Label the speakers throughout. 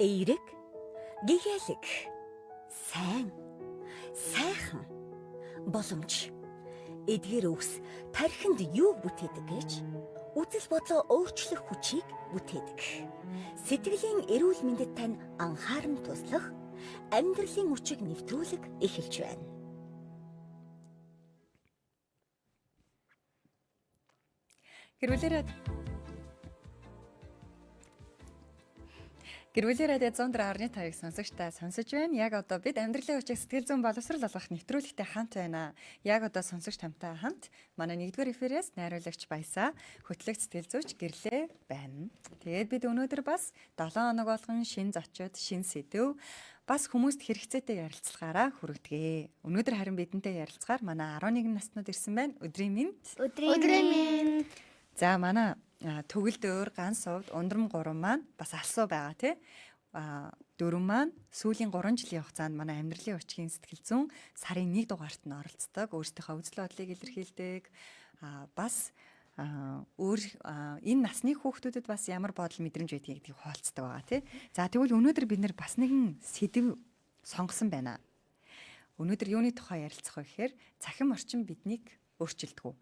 Speaker 1: эерэг, гэгээлэг, сайн, сайхан, боломж, эдгээр үгс тархинд юу бүтээдэг гэж үзэл бодлоо өөрчлөх хүчийг бүтээдэг. Сэтгэлийн эрүүл мэндэд тань анхааран туслах, амьдралын хүчийг нэвтрүүлэг эхэлж байна.
Speaker 2: Гэрүүлээ радио 104.5-ыг сонсож байна. Яг одоо бид амьдралын хүчийг сэтгэл зүйн боловсрол олгох нэвтрүүлэгтэй хамт байна. Яг одоо сонсогч тамтай хамт манай 1-р эфирээс найруулагч Баясаа, хөтлөгч сэтгэл зүйч Гэрлээ байна. Тэгээд бид өнөөдөр бас 7 хоног болгон шин зочид, шин сэдв, бас хүмүүст хэрэгцээтэй ярилцлагаараа хүргэдэг. Өнөөдөр харин бидэнтэй ярилцгаар манай 11 наснууд ирсэн байна. Өдрийн мэнд.
Speaker 3: Өдрийн мэнд.
Speaker 2: За манай төгөлдөр, ганц увд, ундрам 3 маань бас алсуу байгаа тий. 4 маань сүүлийн 3 жилийн хугацаанд манай амьдралын хүчгийн сэтгэл зүйн сарын 1 дугаарт нь оролцдог, өөрсдийнхөө үзэл бодлыг илэрхийлдэг. Бас энэ насны хүүхдүүдэд бас ямар бодол мэдрэмж байдгийг гэдгийг хуваалцдаг байгаа тий. За тэгвэл өнөөдөр бид нэр бас нэгэн сэдв сонгосон байна. Өнөөдөр юуны тухай ярилцах вэ гэхээр цахим орчин биднийг өөрчилдөг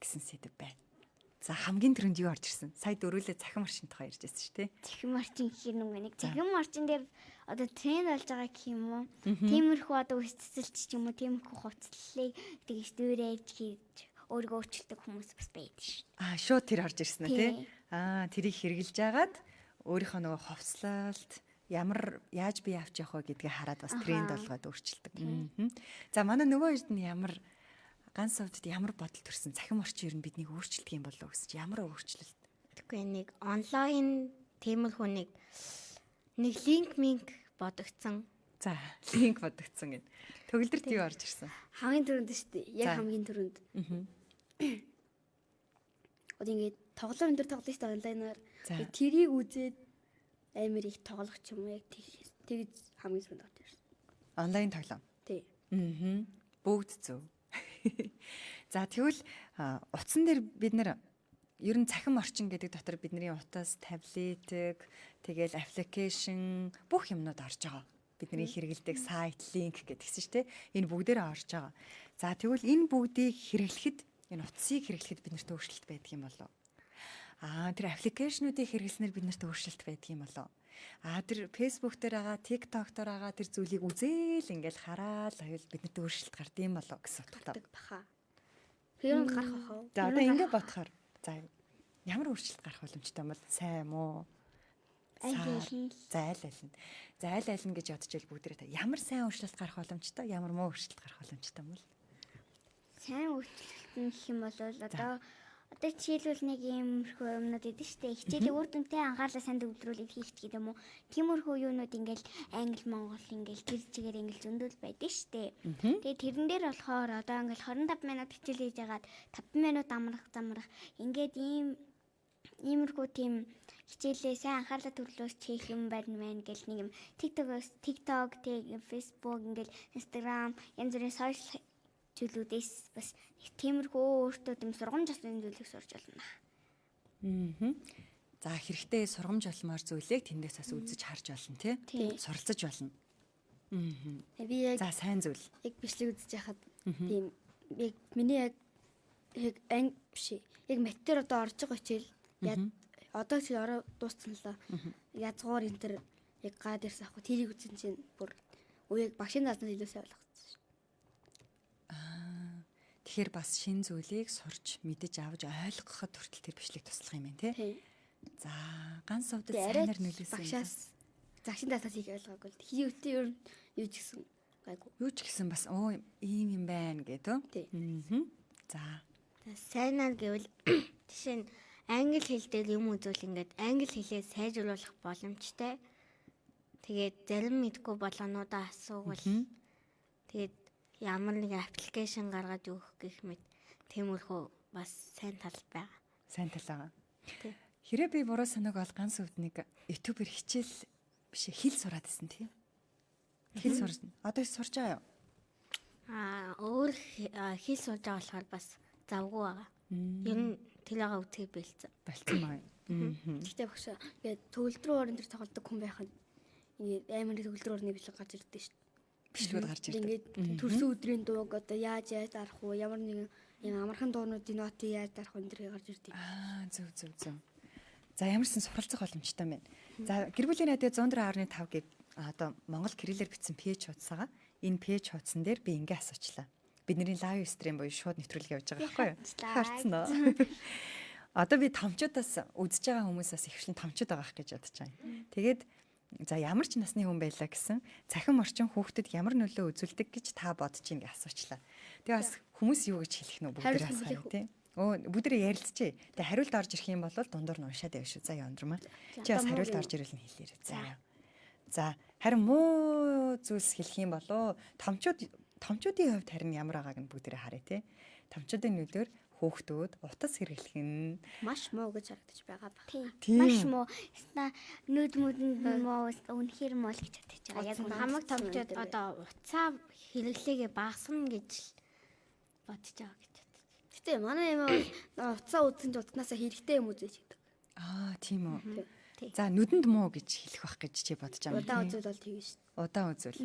Speaker 2: гэсэн сэдв байна. За хамгийн түрүүнд юу орж ирсэн? Сая дөрүүлээ цахим орчин тухай ярьж байсан шүү дээ.
Speaker 3: Цахим орчин гэх нэг цахим орчин дээр одоо тренд болж байгаа гэх юм уу? Тиймэрхүү одоо үсцэлч ч юм уу, тиймэрхүү хувцлалыг тэгэж дүүрэж хийж өөрийгөө өөрчилдөг хүмүүс бас байдаг шүү.
Speaker 2: Шууд тэр орж ирсэн үү тий? Тэрийг хэрэгжилж агаад өөрийнхөө нөгөө хувцлалт яаж бие авч явах вэ гэдгийг хараад бас тренд болгоод өөрчилдөг. За манай нөгөө эрд нь ганц увдад ямар бодол төрсөн цахим орчин ер нь биднийг өөрчилдөг юм болов уу гэсэн чи ямар өөрчлөлт?
Speaker 4: Тэгэхгүй нэг онлайн тиймэрхүү нэг линк бодогдсон.
Speaker 2: За линк бодогдсон гэн. Төгөлдөрт юу орж ирсэн?
Speaker 5: Хамгийн түрүүнд шүү дээ. Яг хамгийн түрүүнд. Одоо ингээд тоглоом дээр тоглож шүү дээ онлайнаар. Тэрийг үзээд амар их тоглох ч юм уу яг тэгж хамгийн түрүүнд орж ирсэн.
Speaker 2: Онлайн тоглоом.
Speaker 5: Тий.
Speaker 2: Бүгд зөв. За тэгвэл утсан дээр бид нэр ер нь цахим орчин гэдэг дотор бидний утас, таблет, тэгэл аппликейшн бүх юмнууд орж байгаа. Бидний хэрэгэлдэг сайт, линк гэдгийгсэн шүү дээ. Энэ бүгдээрээ орж байгаа. За тэгвэл энэ бүгдийг хэрэглэхэд, энэ утсыг хэрэглэхэд биднэрт өөрчлөлт байдаг юм болов уу? Тэр аппликейшнуудыг хэрэглэснээр биднэрт өөрчлөлт байдаг юм болов уу? Тэр Facebook дээр байгаа, TikTok дээр байгаа тэр зүйлийг үзээл ингээл хараад аюул биднэрт өөрчлөлт гардыг болов гэсэн утгатай
Speaker 5: баха. Тэр нь гарах баха.
Speaker 2: За одоо ингэ бодохоор за ямар өөрчлөлт гарах боломжтой бол сайн мó? Зайл айлна гэж бодчихвол бүгдээрээ ямар сайн өөрчлөлт гарах боломжтой, ямар муу өөрчлөлт гарах боломжтой юм бол?
Speaker 3: Сайн өөрчлөлт нь гэх юм бол одоо жишээлбэл нэг иймэрхүү юмнууд идэв штэ. Хичээлийн үр дүнтэй анхаарлаа сайн төвлөрүүлээд хийх гэдэг юм уу. Тиймэрхүү юунууд ингээл англи, монгол ингээл тэр чигээр ингээл зөндөл байдаг штэ. Тэгээ тэрэн дээр болохоор одоо ингээл 25 минут хичээл хийж ягаад 5 минут замрах ингээд иймэрхүү тийм хичээлээ сайн анхаарлаа төвлөрөөс хийх юм байна гэл нэг юм TikTok, Facebook ингээл Instagram янз бүрийн сошиал зүйлүүдээс бас тиймэрхүү өөртөө тийм сургамж олсон зүйлийг сурч болно.
Speaker 2: За хэрэгтэй сургамж олмоор зүйлийг тэндээс бас үзэж харж болно тий? Суралцаж болно.
Speaker 5: Би яг
Speaker 2: за сайн зүйл.
Speaker 5: Яг бичлэг үзэж яхад тийм яг миний яг биш. Яг матер одоо орж байгаа хичээл одоо чи ороо дууссан л язгуур энэ төр яг гад ирсэн ахгүй тэрийг үзэн чинь бүр яг багшийн заснаас илүүсээ ойлгосон.
Speaker 2: Тэгэхээр бас шин зүйлийг сурч мэдэж авч ойлгоход хүртэл тэр бичлэг туслах юм байна тий. За ганц увдад сайнаар нөлөөсөн
Speaker 5: багшаас загшин даасаас их ойлгоогүй л хийвтэй ер нь юу ч гэсэн гайгүй.
Speaker 2: Юу ч гэсэн бас ийм юм байна гэдэг. За
Speaker 4: сайнаар гэвэл жишээ нь англи хэл дээр юм үзвэл ингээд англи хэлээ сайжруулах боломжтой. Тэгээд зарим мэдгүй болгонуудаа асуувал тэгээд ямар нэг аппликейшн гаргаж өгөх гэх мэт тиймэрхүү бас сайн тал байгаа.
Speaker 2: Сайн тал байгаа. Хэрэг би буруу санааг бол ганц өвд нэг YouTube-ээр хичээл биш хэл сураад байсан тийм. Хэл сурна. Одоо сурж байгаа юу?
Speaker 4: Өөр хэл сурж байгаа болохоор бас завгүй байгаа. Ер нь тэр байгаа үтгээ бэлцсэн.
Speaker 2: Болцсон маа.
Speaker 5: Гэхдээ багш ингээд төгөлд рүү орон дээр тоглодог хүн байхад ингээд амар төгөлд рүү орны бичлэг гарч ирдэ шүү.
Speaker 2: Бичлэгүүд гарч ирдэг.
Speaker 5: Ингээд төрсөн өдрийн дууг одоо яаж дарах уу? Ямар нэгэн юм амархан дуунуудын нотыг яаж дарах вэ энэ гарч ирдэ.
Speaker 2: Зөв. За ямарсан суралцах боломжтой байна. За гэр бүлийн радио 104.5 гээд одоо Монгол кириллээр бичсэн пэйж хуудасаа энэ пэйж хуудсан дээр би ингээ асуучлаа. Бидний лайв стрим буюу шууд нэвтрүүлэг явж байгаа байхгүй юу? Харцсан уу? Одоо би томчуудаас үзэж байгаа хүмүүсээс ихвчлэн томчууд байгаах гэж бодож байна. Тэгээд за ямар ч насны хүн байлаа гэсэн цахим орчин хүүхдэд ямар нөлөө үзүүлдэг гэж та бодож ийн гэж асуучлаа. Тэгээ бас хүмүүс юу гэж хэлэх нь бүгд асуух тийм. Бүгдээ ярилцчээ. Тэгээ хариулт орж ирэх юм бол дундуур нь уншаад байв шүү. За Яндрмаа. Чи бас хариулт орж ирвэл нь хэлээрэй. За харин муу зүйлс хэлэх юм болоо томчуудын хувьд харин ямар байгааг нь бүгдээ харъя те. Томчуудын нөлөөр хүүхдүүд утас хэрэглэх нь
Speaker 5: Маш муу гэж харагдаж байгаа баг.
Speaker 3: Маш муу. Нүд мүдэнд муу үнэхээр муу л гэж бодож байгаа. Яг
Speaker 4: Хамаг томчууд одоо уцаа хэрэглээгээ багасгана гэж бодож байгаа гэж.
Speaker 5: Гэтэ манай юм уцаа үзсэн ч утганаасаа хэрэгтэй юм үзэж гэдэг.
Speaker 2: Тийм үү. За нүдэнд муу гэж хэлэх байх гэж чи бодож байгаа юм.
Speaker 5: Удаан үзэл бол тийм шүү.
Speaker 2: Удаан үзвэл.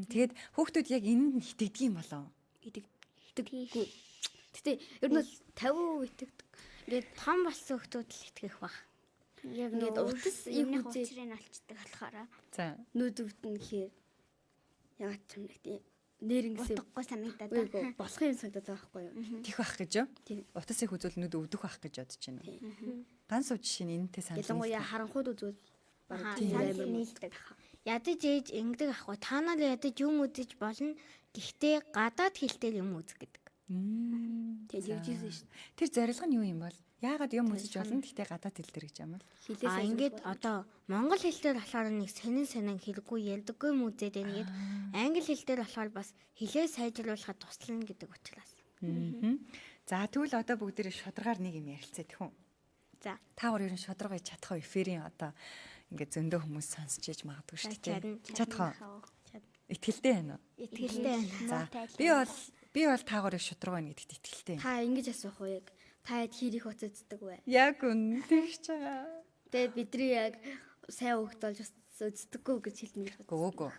Speaker 2: Тэгээд хүүхдүүд яг энэ итгэдэг юм болоо.
Speaker 5: Итгэдэггүй. Гэтэ ер нь бол 50% итгэдэг.
Speaker 4: Ингээд том болсон хүмүүс л итгэх баг.
Speaker 3: яг
Speaker 5: Ингээд
Speaker 3: нөгөө
Speaker 5: утас
Speaker 3: юмны
Speaker 5: юм үзээ.
Speaker 3: хуучрыг олчдаг болохоор
Speaker 2: За
Speaker 5: Нүүдвэрт нь гэхээр яагаад ч юм нэг тийм нэрнгэсээ
Speaker 3: утгагүй санагдаад
Speaker 5: үгүй болох юм санагдаад байгаа байхгүй юу?
Speaker 2: тих байх гэж юу?
Speaker 5: Тийм.
Speaker 2: Утасыг үзвэл нүд өвдөх байх гэж бодож байна. Ганц уу жишээ нь энэтэй санал.
Speaker 5: Ялангуяа харанхууд үзвэл
Speaker 3: Аа,
Speaker 5: тийм
Speaker 3: санал
Speaker 5: амар
Speaker 3: нийлдэг.
Speaker 4: Ядаж ээж ингэдэг ахгүй. Та нар ядаж юм үзэж болно. Гэхдээ гадаад хэлтэй юм үзэх гэдэг.
Speaker 5: тийм жижигсэн шүү.
Speaker 2: Тэр зорилго нь юу юм бол? Яагаад юм үзэж болно гэхдээ гадаад хэл дээр гэж юм бол?
Speaker 5: Хилээс
Speaker 4: Ингээд одоо монгол хэл дээр болохоор нэг сонин хэлгүй ялдаггүй юм үзээд байна гээд англи хэл дээр болохоор бас хэлээ сайжруулахад туслана гэдэг учраас.
Speaker 2: За тэгвэл одоо бүгдээрээ шударгаар нэг юм ярилцъя тэхүн.
Speaker 4: За.
Speaker 2: Та хоёр ер нь шударга гэж чадах уу? Эфирийн одоо ингээд зөндөө хүмүүс сонсч ээж магадгүй шүү дээ. Чадах уу? Итгэлтэй байна уу?
Speaker 4: Итгэлтэй байна.
Speaker 2: За би бол таагаар шударга байна гэдэгт итгэлтэй байна.
Speaker 5: та ингэж асуух уу яг та хэд хийх уцааддаг вэ?
Speaker 2: Яг үн тэгж байгаа.
Speaker 5: Тэгээд бидний яг сайн хөвгт болж бас өздөггүй гэж хэлнэ гэж
Speaker 2: Гөөгөө.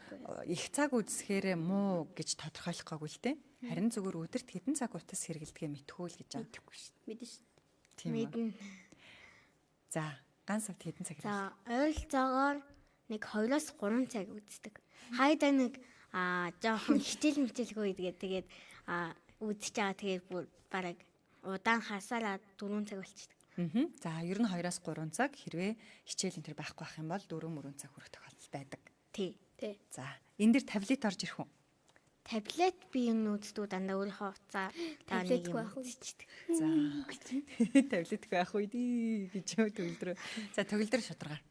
Speaker 2: Их цаг үзэхээр муу гэж тодорхойлохгүй л дээ. Харин зүгээр өдөрт хэдэн цаг утас хэрэглэдгээ мэдхгүй л гэж байгаа.
Speaker 5: мэдэн шүү.
Speaker 2: Тийм үү.
Speaker 4: Мэднэ.
Speaker 2: За, ганц савд хэдэн цаг хэрэглэв?
Speaker 4: За, ойролцоогоор нэг 2-оос 3 цаг үздэг. Хайдаа нэг жоохон хичээл мичээлгүй тэгээд үзэж байгаа тэгээд бүр бараг удаан хасаараа 4 цаг болчихдог.
Speaker 2: За, ер нь 2-оос 3 цаг хэрвээ хичээл энэ төр байхгүй байх юм бол 4-4 цаг хүрэх тохиолдол байдаг.
Speaker 4: Тий.
Speaker 2: За, энэ дэр таблет орж ирэх үү?
Speaker 4: Таблет би энэ үздэг дандаа өөрийнхөө уцаа
Speaker 5: Таблетгүй байх уу?
Speaker 2: За. Таблетгүй байх үү гэж төгөлдрөө. За, төгөлдөр шударгаар.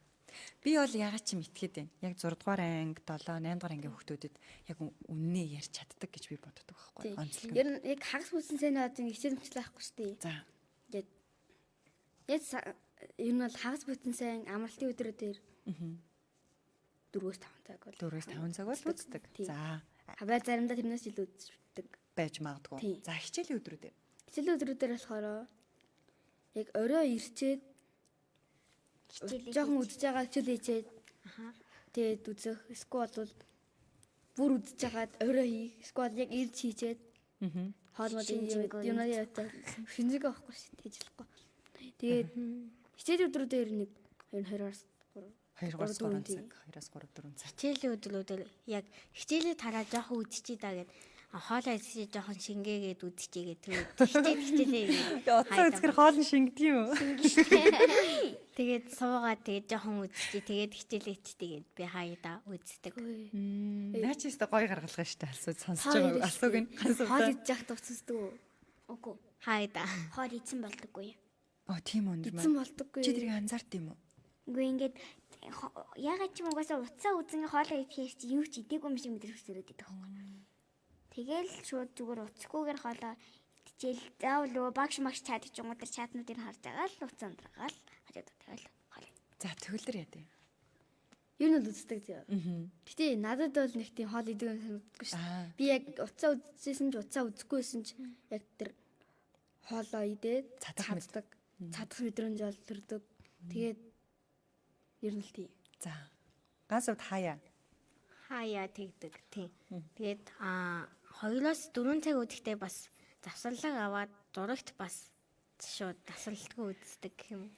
Speaker 2: Би бол ягаад ч юм итгэхэд байна. Яг 6 дугаар анги, 7, 8 дугаар ангийн хүүхдүүдэд яг үннээ ярьж чаддаг гэж би боддог байхгүй. Онцлог.
Speaker 5: Ер нь яг хагас бүсэн сайн одоо хичээл мчлээ байхгүй шүү дээ.
Speaker 2: За.
Speaker 5: Яг ер нь бол хагас бүтэн сайн амралтын өдрүүдээр 4-5 цаг бол
Speaker 2: 4-5 цаг бол үздэг. За.
Speaker 5: хаваа заримдаа тэрнээс илүү үздэг.
Speaker 2: Байж магадгүй.
Speaker 5: Тийм.
Speaker 2: За, хичээлийн өдрүүдээ.
Speaker 5: Хичээлийн өдрүүдээр болохоор яг орой ирчээд жоохон үзэж байгаа хичээл хийчээд тэгээд үзэх. Эсвэл бол бүр үзэж хагаад орой хийх. Эсвэл яг ирж хийчээд хоолмод юмнаа яваад шинжиг авахгүй шүү дээ ажиллахгүй. Тэгээд хичээлийн өдрүүдээр нэг 2-оос
Speaker 2: 2-оос 3 цаг, 2-оос 3-4 цаг.
Speaker 4: хичээлийн өдрүүдээр яг хичээлээ тараа жоохон үзчихий даа гэд хоолоо идчихээ жоохон шингээгээд үзчихийгээ хичээлээ
Speaker 2: Утсаа үзэхэр хоол нь шингэдэг юм уу?
Speaker 4: тэгээд суугаад тэгээд жоохон үзчихий тэгээд хичээлээ ичтэйгээд би хаяада үздэг.
Speaker 2: Наа чи өстө гоё гаргалгаа штэ асуу сонсож байгаа асууг нь ганц
Speaker 5: хоол
Speaker 2: удаа.
Speaker 5: идэж яхад уцсдаг уу?
Speaker 3: Үгүй.
Speaker 4: Хаяада.
Speaker 3: Хоол идсэн болдоггүй.
Speaker 2: Тийм өндөр
Speaker 5: Идсэн
Speaker 2: маа.
Speaker 5: болдоггүй.
Speaker 2: Чи тэрийг анзаард юм уу?
Speaker 3: Үгүй ингээд ягаад ч юм угаасаа уцаа үзэн хоолоо идэхээр чи юу ч идээгүй юм шиг мэдрэх зэрэг байдаг байхгүй. Тэгэл шууд зүгээр уцахгүйгээр хоолоо идчихэл заавал нөгөө багш магш чадчих юм уу тэр чатнуудыг харж байгаа л уцаа ундраагаал хажууд тэгэл хоолоо.
Speaker 2: За төгөлдөр яа дээ.
Speaker 5: Юу нь үздэг зөө. Гэтэ надад бол нэг тийм хоол идэг юм санагддаггүй шүү дээ. Би яг уцаа үзчихсэн ч уцаа үзэхгүйсэн ч яг тэр хоолоо идээд
Speaker 2: Цадах
Speaker 5: чаддаг. Чадах мэдрэмж ол төрдөг. Тэгээд ер нь л тийм.
Speaker 2: За. Гансууд хаяа.
Speaker 4: Хаяа тэгдэг. Тийм. Тэгээд 2-4 цаг үдэхдээ бас завсарлага аваад зурагт бас шууд тасралтгүй үздэг юм.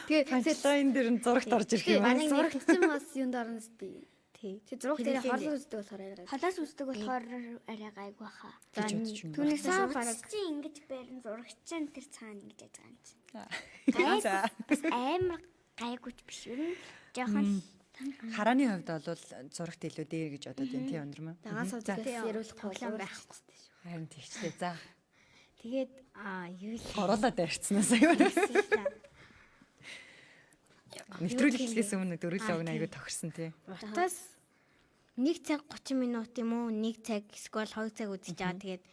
Speaker 5: Тэгээд
Speaker 2: Панчлайн дээр нь зурагт орж ирэх юм.
Speaker 5: манай зурагт чинь бас юунд орно сте.
Speaker 4: Тий.
Speaker 5: Чи зураг дээр хорлол үздэг болохоор арай.
Speaker 3: Холоос үздэг болохоор арай гайгүй хаа.
Speaker 2: гэж бодож юм.
Speaker 3: Түүнээс
Speaker 4: Бараг-
Speaker 3: бараг чи ингэж байран зурагчин тэр цаана ингэж яж байгаа юм чи.
Speaker 2: За.
Speaker 3: Бас амар гайгүйч биш ер нь жоохон
Speaker 2: Харааны хувьд бол зурагт илүү дээр гэж бодоод байна тий өндөр мөн.
Speaker 5: Дагаа суудаас яриулахгүй
Speaker 3: тоглоом
Speaker 5: байхгүй.
Speaker 2: Харин тэгчлээ. За.
Speaker 4: Тэгээд юу л
Speaker 2: Оруулаад барьцснаас аюу.
Speaker 4: хэлээ.
Speaker 2: Нэвтрүүлэгчээс өмнө дөрвөлөө өгнө аягүй тохирсон тий.
Speaker 4: Утас 1 цаг 30 минут юм уу 1 цаг эсвэл 2 цаг үзэж байгаа. Тэгээд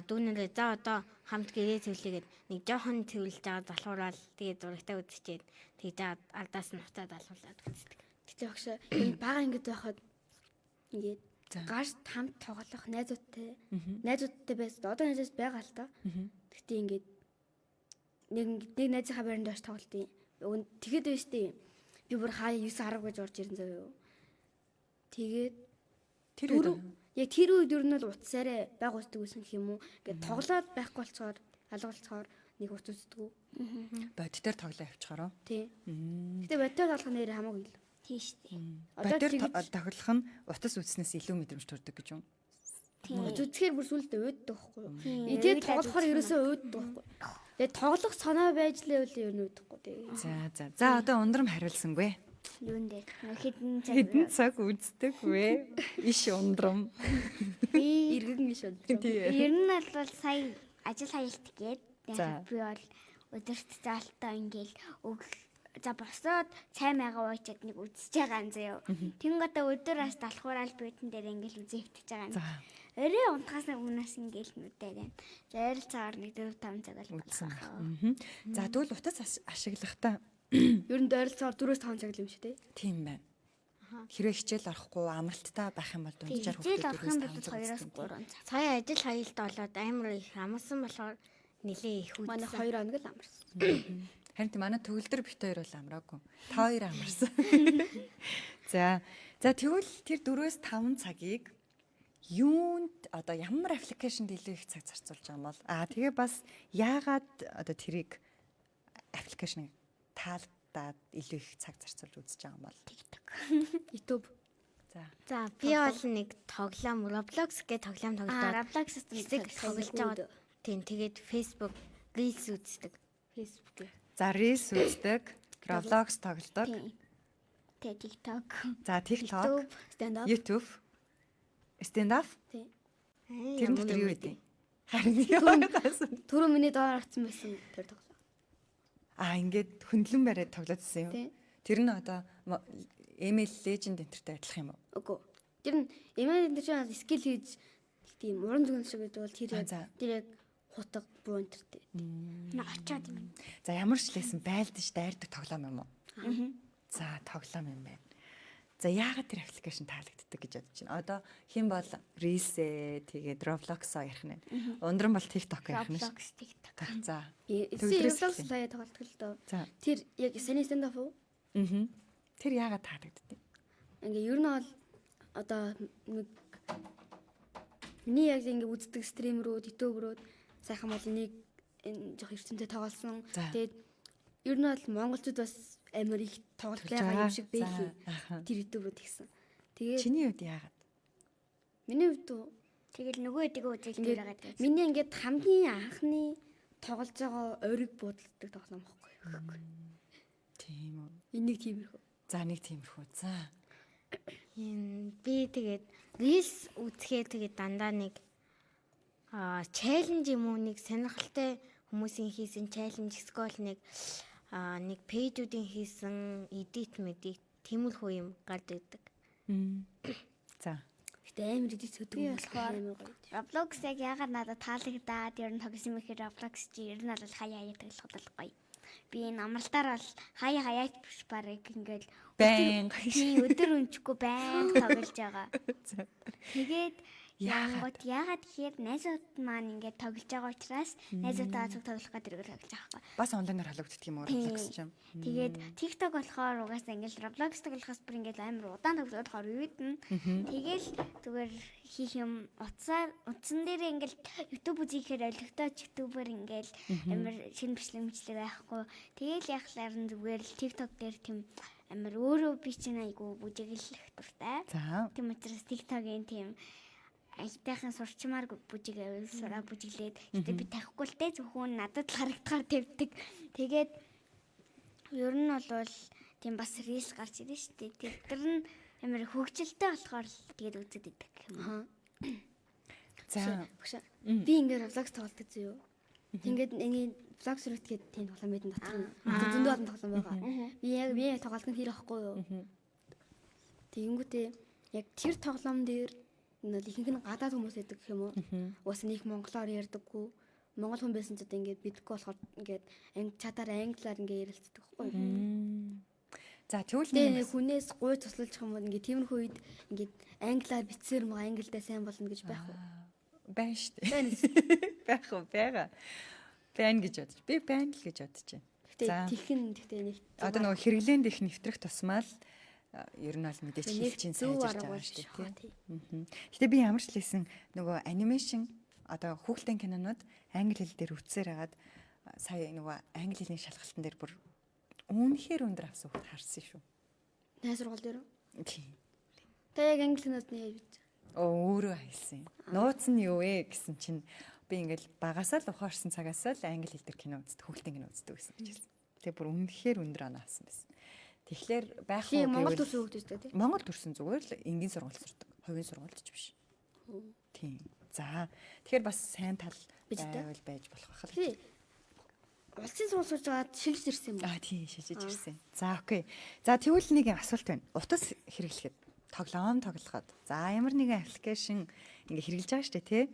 Speaker 4: дүүнэрээ за одоо хамт гэрээ цэвлэгээд нэг жоохон цэвэрлж байгаа залхуурал тэгээд зурагтаа үзчихээд тэгж алдаас нь уцаад алуулаад үздэг.
Speaker 5: Тэгтээ багш энэ бага ингэж байхад ингээд
Speaker 2: За.
Speaker 5: гаш хамт тоглох найзуудтай байсан. Одоо найзууд байгаа л та. Тэгтээ ингээд нэг найзынхаа байранд очиж тоглолтын. Тэгэхэд байж тээ. Би бүр хаяа 9 10 гэж орж ирэн заяа. Тэгээд
Speaker 2: Тэр
Speaker 5: дөрөв
Speaker 2: үед
Speaker 5: яг тэр үед ер нь л утсаараа баг уусдаг гэсэн гэх юм уу. Ингээд тоглоод байхгүй болцохоор алгуулцохоор нэг утас үздэг.
Speaker 2: бодит дээр тоглоо явчихараа.
Speaker 5: Тий. Гэтэ бодтоор тоглох нэр хамаагүй л.
Speaker 3: тийш тий.
Speaker 2: Бодит дээр тоглох нь утас үзснээс илүү мэдрэмж төрдөг гэж юм.
Speaker 5: Зүтгэхэр бүр сүлдээ өөддөг байхгүй юу? Идээд тоглохоор ерөөсөө өөддөг байхгүй юу? Тэгээд тоглох санаа байж л ер нь өөдөхгүй тий.
Speaker 2: За одоо ундрам хариулсангүй.
Speaker 3: Юун дээр хэдэн цаг
Speaker 2: Хэдэн цаг үздэг вэ? Иш ундрам.
Speaker 3: би
Speaker 5: Иргэн иш од.
Speaker 3: ер нь бол сая ажил хаялт гээд
Speaker 2: За.
Speaker 3: би бол өдөрт заалтаа ингээл за босоод цай маяга уучаад нэг үзэж байгаа юм заяа. Тэнгодоо өдөр бас талхуурал битэн дээр ингээл үзэвтэж байгаа юм.
Speaker 2: За.
Speaker 3: Өрөө унтахаас өмнөөс ингээл нүдээр байна. За ойролцоогоор нэг 4-5 цаг л
Speaker 2: Үзсэн
Speaker 3: болох.
Speaker 2: байх. За тэгвэл утас ашиглахдаа
Speaker 5: Ер нь ойролцоогоор 4-5 цаг л юм шүү дээ.
Speaker 2: тийм байна. Хэрвээ хичээл орохгүй амралттай байх юм бол дунджаар
Speaker 3: Хичээл орох юм бол
Speaker 2: хүүхдүүд
Speaker 3: 2-3 цаг.
Speaker 4: Сая ажил хаялт болоод амар их амарсан болохоор нилээ их
Speaker 5: Манай
Speaker 4: үзсэн.
Speaker 5: 2 хоног л амарсан.
Speaker 2: Харин тийм манай төгөлдөр бит хоёр бол амраагүй. Та хоёр амарсан. За тэгвэл тэр 4-5 цагийг юунд одоо ямар аппликейшнд илүү их цаг зарцуулж байгаа юм бол тэгээ бас яагаад одоо тэрийг аппликейшнийг таалдаад илүү их цаг зарцуулж үзэж байгаа юм бол
Speaker 5: YouTube.
Speaker 2: за
Speaker 4: Би бол нэг тоглоом Roblox гэх тоглоом тоглоод
Speaker 3: Roblox system
Speaker 4: хэсэг тоглож байгаа. Тийм тэгээд Facebook Reels үздэг. Facebook.
Speaker 2: за Reels үздэг, Roblox тоглодог,
Speaker 3: Тэ TikTok.
Speaker 2: за TikTok,
Speaker 5: Stand up.
Speaker 2: YouTube, stand up
Speaker 5: Тий.
Speaker 2: тэр дотор юу гэдэг? Харин
Speaker 5: Түрүү миний доор гарцсан байсан тэр тоглоо.
Speaker 2: Ингээд хөндлөн бариад тоглоодсэн
Speaker 5: Тий.
Speaker 2: юм. Тэр нь одоо ML Legend энтертэй адилах юм уу?
Speaker 5: Үгүй. Тэр нь эмээ энэ чинь скил хийж тийм уран зөгнөл шиг гэдэг бол тэр яг хутга буу энтертэй.
Speaker 3: Очоод юм.
Speaker 2: За ямар ч лээсэн байлдаж дайрдаг тоглоом юм уу? За тоглоом юм байна. За яагаад тэр аппликейшн таалагддаг гэж бодож байна. Одоо хэн бол Reels тэгээд Roblox ярих нэ. Ундран бол TikTok ярих нэ.
Speaker 3: Roblox TikTok.
Speaker 2: За.
Speaker 5: Эсээ Roblox лаяа тоглолт л доо.
Speaker 2: За.
Speaker 5: Тэр яг саний stand up уу?
Speaker 2: Тэр яагаад таалагддаг?
Speaker 5: Ингээ ер нь бол одоо нэг миний яг ингээ үздэг стримерүүд, YouTube-рүүд сайхан бол нэг энэ жоох ертөнцид тоглосон. Тэгээд ер нь бол монголчууд бас амар их тоглож байгаа юм шиг байлээ. Тэр YouTube-рүүд гэсэн. Тэгээд
Speaker 2: Чиний хувьд яагаад?
Speaker 5: миний хувьд
Speaker 3: Тэгэл нөгөө эдгээ үзэл дээр байгаа гэж.
Speaker 5: миний ингээд хамгийн анхны тоглож байгаа ойрыг буудалдаг тоглоом байхгүй.
Speaker 2: Тийм үү.
Speaker 5: Энийг тиймэрхүү.
Speaker 2: За нэг тиймэрхүү. За.
Speaker 4: Би тэгээд Reels үзэхээр тэгээд дандаа нэг чаленж юм уу нэг сонирхолтой хүмүүсийн хийсэн чаленж эсвэл нэг пэйжүүдийн хийсэн edit медик тиймэрхүү юм гард идэг.
Speaker 2: За.
Speaker 5: Гэтэ амар идэж сөдөг
Speaker 3: Би
Speaker 5: юм
Speaker 3: болохоор
Speaker 5: амар гоё.
Speaker 3: Roblox яг яагаад надад таалагдаад ер нь тогсон юм хэрэг Roblox чи ер нь бол хаяа тоглоход бол гоё. Би энэ амралтаар бол хаяа биш барыг ингээл
Speaker 2: Байн.
Speaker 3: өдөр өнчгүй байн тоглож байгаа. Тэгээд Яагаад тэгэхээр найзууд маань ингээд тоглож байгаа учраас найзуудаа цуг тоглох гэдэг хэрэгэл тоглож байгаа байхгүй.
Speaker 2: Бас онлайнаар холбогддог юм уу Roblox ч юм.
Speaker 3: Тэгээд TikTok болохоор угаасаа ингээд Roblox тоглохоос бүр ингээд амар удаан тоглоод хор үйдэн. Тэгэл зүгээр хийх юм утсан дээр ингээд YouTube үзэхээр олигтой YouTuber ингээд амар шинэ бичлэг байхгүй. Тэгэл яхахлаар нь зүгээр л TikTok дээр тийм амар өөрөө би чинь айгу бүжиглэх дуртай.
Speaker 2: За.
Speaker 3: Тийм учраас TikTok-ийн тийм айтайхан сурчмаар бүжигээ сураа бүжиглээд гэтээ би таахгүй л те зөвхөн надад л харагдахаар тавьдаг. Тэгээд ер нь бол тийм бас рилс гарч ирэн шүү дээ. Тэр нь амар хөгжилтэй болохоор л тэгээд үзээд идэг юм.
Speaker 2: За.
Speaker 5: Би ингээд влог тоглолт гэсэн юу? Ингээд ингээд влог сүрət гэдэг тийм тоглоом мэдэн дотор нь зөндөө олон тоглоом байгаа. Би яг тоглолт нь хэр ахгүй юу? Тэгэнгүүтээ яг тэр тоглоом дээр ихэнх нь гадаад хүмүүс байдаг гэх юм уу? Уус нэг монголоор ярьдаггүй. Монгол хүн байсан ч одоо ингээд бидггүй болохоор ингээд чадаар англиар ингээд ярилцдаг байхгүй юу?
Speaker 2: За тэгвэл
Speaker 5: нэг хүнээс гуй туслалчих юм бол ингээд тиймэрхүү үед ингээд англиар бичсээр мөн англидаа сайн болно гэж байх уу?
Speaker 2: байна шүү дээ. Байх уу байгаа. Байна гэж бодож. Би байна л гэж бодож байна.
Speaker 5: Тэгтээ нэг
Speaker 2: одоо нөгөө хэрэглээнд их нэвтрэх тусмаа л ер нь бол мэдээч хэлж чинь сайжирч байгаа шүү дээ. Гэтэ би ямар ч лсэн нөгөө анимашн одоо хүүхдийн кинонууд англи хэл дээр үтсээр хагаад сая нөгөө англи хэлний шалгалтын дээр бүр үнэхээр өндөр авсан хүүхд харсан шүү.
Speaker 5: Найз сургууль дээр үү? Тийм. Тэгээ яг англи хэлнүүд нь яаж бич?
Speaker 2: Өөрөө хэлсэн юм. Нууц нь юу вэ гэсэн чинь би ингээл багасаа л ухаарсан цагаасаа л англи хэл дээр кино үздэг, хүүхдийн кино үздэг гэсэн гэж хэлсэн. Тэгээ бүр үнэхээр өндөр оноо авсан байсан. Тэгэхээр байх уу
Speaker 5: Монгол төрсөн хүүхд үстэй тий.
Speaker 2: Монгол төрсөн зүгээр л энгийн сургууль сурдаг. Хувийн сургуульч биш. Тийм. За тэгэхээр бас сайн тал байвал байж болох байх л.
Speaker 5: Улсын сургууль сурж байгаа шилжиж ирсэн юм уу?
Speaker 2: Тийм шилжиж ирсэн. За окей. За тэгвэл нэг асуулт байна. Утас хэрэглэхэд тоглоход. За ямар нэгэн аппликейшн ингээ хэрэглэж байгаа шүү дээ тий.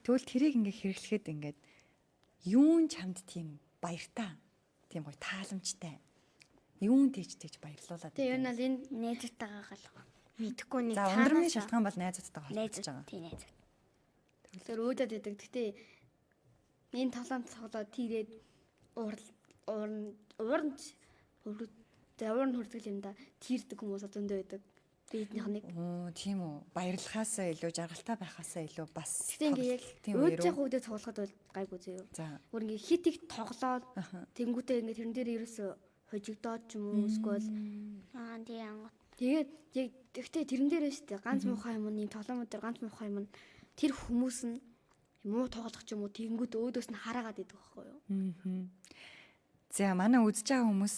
Speaker 2: Тэгвэл тэрийг ингээ хэрэглэхэд ингээд юун чамд тийм баяртай, тийм гоё тааламжтай. Юун тэгж баярлуулаад.
Speaker 3: Тэгээ ер нь л энэ найзтайгаа гал
Speaker 4: мэдхгүй нэг
Speaker 2: за ундрмын шалтгаан бол найзуудтай холбож байгаа.
Speaker 3: Тийм найз.
Speaker 5: Тэр өөдөд байдаг. Гэтэ энэ тоглоом тоглоод тийрээд уурн хүрдэг юм да. Тийрдэг хүмүүс зөндөө байдаг. Биднийх нэг.
Speaker 2: Тийм үү. Баярлахаасаа илүү жаргалтай байхаасаа илүү бас
Speaker 5: гэтэ ингээ яг өөдөө хөвдөд тоглоход бол гайгүй зөө.
Speaker 2: За.
Speaker 5: Өөр ингээ хит их тоглоод тэнгуүтээ ингээ тэрэн дээр ерөөсө хожигдоод ч юм уу эсвэл
Speaker 3: тийм.
Speaker 5: Тэгээд яг гэхдээ тэрэн дээр шүү дээ. Ганц муухай юм нэг тоглоомод дээр ганц муухай юм тэр хүмүүс нь муу тоглох ч юм уу тэнгуүт өөдөөс нь хараагаад идэх байхгүй юу?
Speaker 2: За манай үзэж байгаа хүмүүс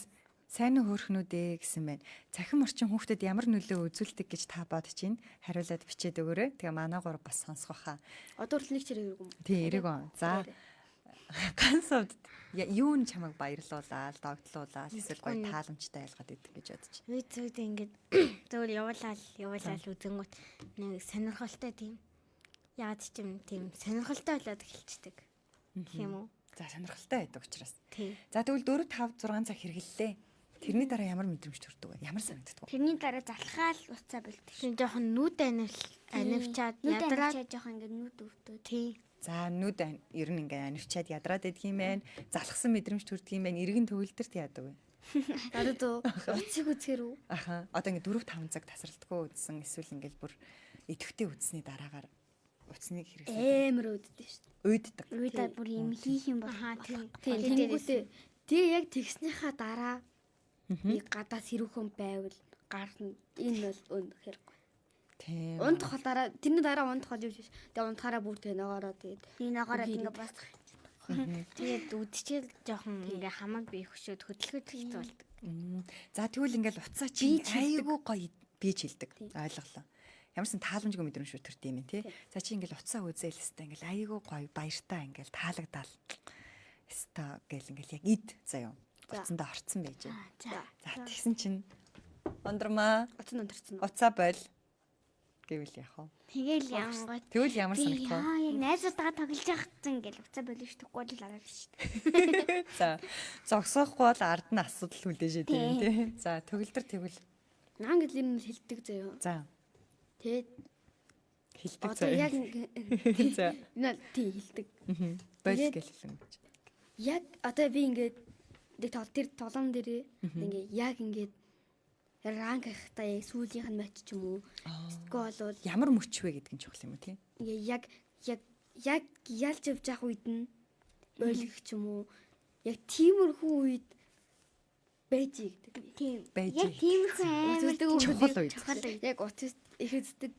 Speaker 2: сайн уу хөөрхнүүд ээ гэсэн байна. Цахим орчин хүүхдэд ямар нөлөө үзүүлдэг гэж та бодож байна? Хариулаад бичээд өгөөрэй. Тэгээ манай гур бас сонсгох хаа.
Speaker 5: Одоо хүртэл нэг чирэг иргэн.
Speaker 2: Тий, ирэг он. За ганцууд юу нь чамайг баярлуулаад, догтлуулаад эсвэл гоё тааламжтай байлгаад идэг гэж бодож байна.
Speaker 4: Би зүгт ингээд зөвөр явуулаад үзэнгүүт нэг сонирхолтой тийм. Яад ч юм тийм сонирхолтой болоод эхэлчихдэг. Гэх юм уу?
Speaker 2: За сонирхолтой байдаг учраас.
Speaker 4: Тий.
Speaker 2: За тэгвэл 4 5 6 цаг хэрэглэлээ. Тэрний дараа ямар мэдрэмж төрдөг вэ? Ямар санагддаг вэ?
Speaker 3: Тэрний дараа залхаал уцаа бэлтдэг.
Speaker 4: Тийм жоохон нүд анивчаад ядраад
Speaker 3: жоохон ингээд нүд өвдөө.
Speaker 4: тий.
Speaker 2: За нүд ер нь ингээ анивчаад ядраад идэх юм байна. Залхсан мэдрэмж төрдөг юм байна. Иргэн төвлөлтөрт яадаг вэ?
Speaker 5: Одоо уцыг үзэхэр үү?
Speaker 2: Аха. Одоо ингээ 4 5 цаг тасралтгүй үзсэн эсвэл ингээл бүр идэвхтэй үзсний дараагаар уцныг хэрэглэдэг.
Speaker 5: Амар өөддөг шүү дээ.
Speaker 2: Уйддаг.
Speaker 3: Уйдаад бүр юм хийх юм бол
Speaker 4: Тийм.
Speaker 5: Тэнгүүтээ тэгээ яг тэгснийхаа дараа би гадаас хэрүүхэн байвал гарна. Энэ бол үнэхээр
Speaker 2: Тийм.
Speaker 5: унтах холаараа тэрний дараа унтах хол юу биш. Тэгээ унтахаараа бүр тэгээ ногоороо тэгээд
Speaker 3: ногоороо ингээ бас
Speaker 4: Тэгээд үдчихэл жоохон ингээ хамаг би хөшөөд хөдөлгөөд болдог.
Speaker 2: За тэгвэл ингээл уцаа чи айгүй гоё бийж хэлдэг. Ойлголоо. Ямарсан тааламжгүй мэдрэмж төрт юм тий. За чи ингээл уцаа үзээл хэвээр ингээл айгүй гоё баяртай ингээл таалагдал. Хэвээр гэл ингээл яг ид заяа. Уцандаа орцсон байж байна. За тэгсэн чинь ундрмаа
Speaker 5: утсан унтарсан.
Speaker 2: уцаа бойл гэвэл яах вэ?
Speaker 3: тэгэл янгот.
Speaker 2: Тэгвэл ямар санагдах вэ?
Speaker 3: Яг найзуудаа тоглож байхад ингээл уцаа болов шүү дээ. Гол араад шүү дээ.
Speaker 2: За зогсоохгүй бол ард нь асуудал хүлээж идэв тий. За төгөлдөр тэгвэл
Speaker 5: Англи юм хэлдэг заяа.
Speaker 2: за
Speaker 5: Тэгээд
Speaker 2: Хилдэг
Speaker 5: Одоо яг
Speaker 2: За.
Speaker 5: тий хэлдэг.
Speaker 2: Бойл
Speaker 5: Тэгээд-
Speaker 2: гэж хэлсэн гэж.
Speaker 5: Яг одоо би ингээд нэг тэр тоглоом дээрээ ингээд яг ингээд ранк ахтай яг сүүлийнх нь матч ч юм уу. Тэгвэл бол
Speaker 2: Ямар мөч вэ гэдэг нь чухал юм уу тий?
Speaker 5: ингээд яг ялж явж явах үед нь ойлгох ч юм уу. Яг тиймэрхүү үед байж гэдэг.
Speaker 3: Тийм.
Speaker 2: Байж
Speaker 3: Яг тиймэрхүү амар
Speaker 5: Үздэг
Speaker 2: чухал үед.
Speaker 5: Яг утас их үздэг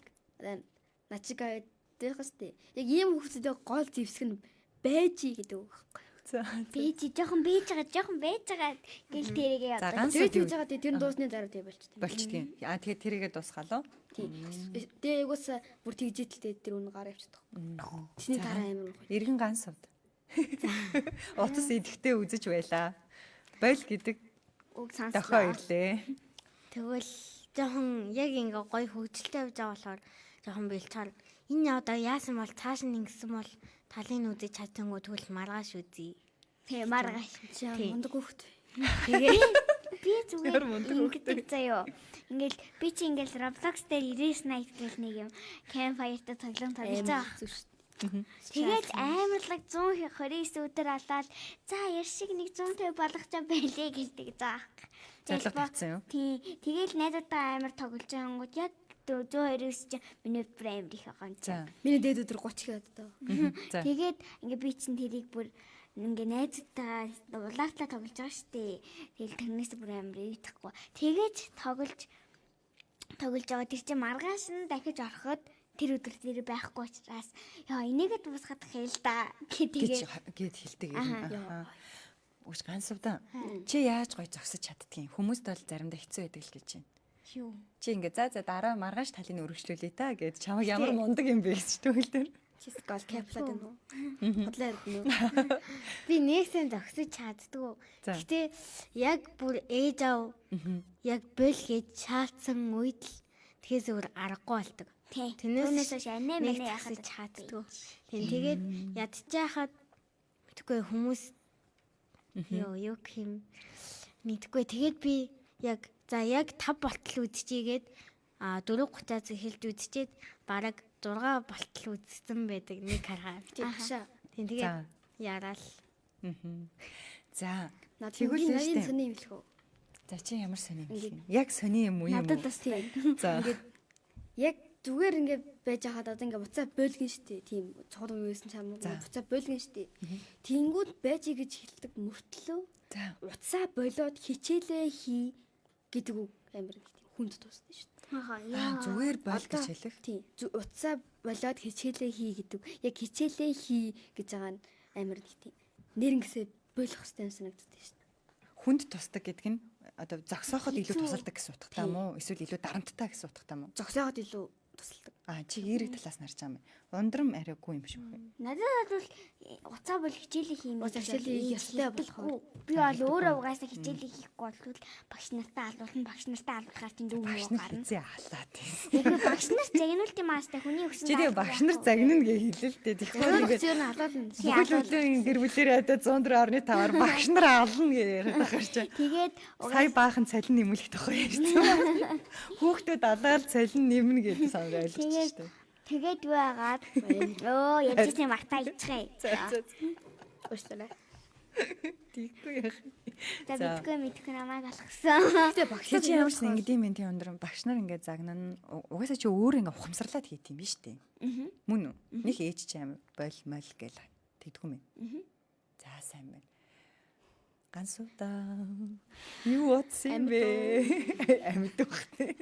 Speaker 5: начигаа дэх хэвчээ. Яг ийм хүмүүстэй гол зевсэг нь байж гэдэг үг.
Speaker 2: За.
Speaker 3: бэж жоохон байж байгаа гэл тэрийгээ
Speaker 2: За
Speaker 3: одоо
Speaker 2: ганц
Speaker 5: Тэр
Speaker 2: үгүй
Speaker 5: тийж байгаа тэр нь дуусны дараа тий болчтой.
Speaker 2: болчдгийн. Тэгээд тэрийгээ дуусгаалаа.
Speaker 5: Тий. Тэгээ ягуус бүр тэгжээдэлтэй тэр үн гараа явчихдаг. Тэсний дараа амар гоё.
Speaker 2: Иргэн ганц сууд. Утас идэхтэй үзэж байлаа. Бойл гэдэг
Speaker 3: үг
Speaker 2: дохоо
Speaker 3: сонслоо.
Speaker 2: ирлээ.
Speaker 4: Тэгвэл жоохон яг ингээ гоё хөгжилтэй явж байгаа болохоор жоохон бэлчээр энэ одоо яасан бол цааш нь ингэсэн бол талын үзэж чадсангүй тэгвэл маргааш үзье.
Speaker 3: Тийм маргааш.
Speaker 4: Тий.
Speaker 5: Мундаг хөхт.
Speaker 4: Тэгээ
Speaker 3: Би зүгээр
Speaker 2: Ямар мундаг
Speaker 3: ингэдэг заяо. Ингээл би чи ингээл Roblox дээр Erase Night гэх нэг юм campfire-тай тоглоом тоглож байгаа. Тэгээд амарлаг 129 өдөр алаад за яр шиг нэг 150 болгоцоо байлээ гэлдэг заах.
Speaker 2: Зорилго тавьсан юу?
Speaker 3: Тий. Тэгээл найзуудаа амар тоглож байгаангууд яг 129 чи миний прайм их байгаа юм.
Speaker 2: За.
Speaker 5: Миний дээд өдөр 30 гээд одоо.
Speaker 2: За.
Speaker 3: Тэгээд ингээ би чин тэрийг бүр ингээ найзтай улаартаа тоглож байгаа штэ. Тэгэл тэрнээс бүр амар ийтхгүй. Тэгээд тоглож байгаа тэр чинь маргааш нь дахиж ороход тэр өдөр дээр байхгүй учраас яа энийгээ дуусгах хэл да
Speaker 2: гэж
Speaker 3: гэдэг.
Speaker 2: гээд хэлдэг юм. Үгүй ганцвда. Чи яаж гоё зогсож чаддгийг хүмүүст бол заримдаа хэцүү байдаг л гэж байна.
Speaker 3: Юу.
Speaker 2: Чи ингээ за дараа маргааш талыг өргөжлүүлээ та гэж чамаг ямар мундаг юм бэ гэж төгөл дээр.
Speaker 5: Чис гол каплаад байна уу? Бодлоо ярдна уу?
Speaker 4: би нэгсэн зогсож чаддгүй.
Speaker 2: За.
Speaker 4: Гэтэ яг бүр ээж аав яг бөл гэж шаалцсан үед л тэгээс өөр аргагүй болдог.
Speaker 3: Тий.
Speaker 4: Тэрнээс
Speaker 3: Түүнээс хойш анаа
Speaker 4: нэг
Speaker 3: мэнэ
Speaker 4: зогсож
Speaker 3: яхад
Speaker 4: чаддгүй. Тэгээд ядчихахад мэдгүй хүмүүс юу гэх юм мэдгүй. Тэгээд би яг за яг 5 болтол үдчихийгээд 4:30-аас эхэлж үдчихэд бараг 6 болтол үдсэн байдаг нэг харахаар.
Speaker 5: Тэгшаа.
Speaker 4: Тэгээд
Speaker 2: За.
Speaker 4: яраал.
Speaker 2: За.
Speaker 5: Надад
Speaker 2: Тэгвэл
Speaker 5: нарийн
Speaker 2: штэ.
Speaker 5: сони юм л хөө.
Speaker 2: За чи ямар сони юм бэ? Яг сони юм уу юм уу?
Speaker 5: Надад бас тийм.
Speaker 2: За.
Speaker 5: Яг зүгээр ингээд байж хахад одоо ингээд буцаа бойлгин штэ. Тийм цогц юм байсан ч юм уу.
Speaker 2: За.
Speaker 5: Буцаа бойлгин штэ. Тэнгүүд байж гэж хэлдэг мөртлөө
Speaker 2: За.
Speaker 5: уцаа болоод хичээлээ хий гэдэг үг амар хүнд тусна штэ.
Speaker 2: Зүгээр бойл гэж хэлэх.
Speaker 5: Тийм. Уцаа болоод хичээлээ хий гэдэг. Яг хичээлээ хий гэж байгаа нь амар нэг тийм. Нэрнгэсээ бойлох хэрэгтэй юм санагддаг штэ.
Speaker 2: Хүнд тусдаг гэдэг нь одоо зогсооход илүү тусалдаг гэсэн утгатай юм уу? Эсвэл илүү дарамттай гэсэн утгатай юм уу?
Speaker 5: Зогсоогод илүү тусалдаг.
Speaker 2: Чи эерэг талаас нарж байгаа юм. Ундрам арайгүй юм шиг байна.
Speaker 3: Надад бол уцаа бол хичээлээ хийх
Speaker 5: Уцаа хичээлээ хийх ёстой болохоор.
Speaker 3: би бол өөрөө угаасаа хичээлээ хийхгүй бол багш нартаа алуулна. Багш нартаа алуулахаар чинь дүү
Speaker 2: Багш
Speaker 3: юу
Speaker 2: нар
Speaker 3: гарна.
Speaker 2: хизээ халаа тийм.
Speaker 3: Тэгэхгүй багш нар загнуулт юм аастай хүний өгсөн.
Speaker 2: Чи тэгээ багш нар загнана гэж хэлээ л дээ. Тэгэхээр ингээд
Speaker 5: Зөв нь алуулна.
Speaker 2: бүхэл өдрийн гэр бүлээр ядаа 104.5-аар багш нар ална гэж яриад байгаа ч.
Speaker 3: Тэгээд
Speaker 2: Сая баахан цалин нэмүүлэх тохоо ярьсан. Хүүхдүүд алаад цалин нэмнэ гэдэг санаа ойлгож байна.
Speaker 3: тэгээд юу агаад өө яаж тийм мартаа ичгээ.
Speaker 5: Уучлаарай.
Speaker 2: Тийхгүй яах.
Speaker 3: За
Speaker 2: За.
Speaker 3: мэдгүй мэдгүй намайг алгасан.
Speaker 5: Гэтэ багш
Speaker 2: Чи ямар ч ингэдэм юм тийм өндөр багш нар ингээд загнана. Угаасаа чи өөр ингээд ухамсарлаад хийт юм биш үү? Мөн үү? Них ээж чи амир бойл мол гэл тэгдэггүй мэн. За сайн байна. Ганц удаа юу утсан бэ? Амьд ухтэй.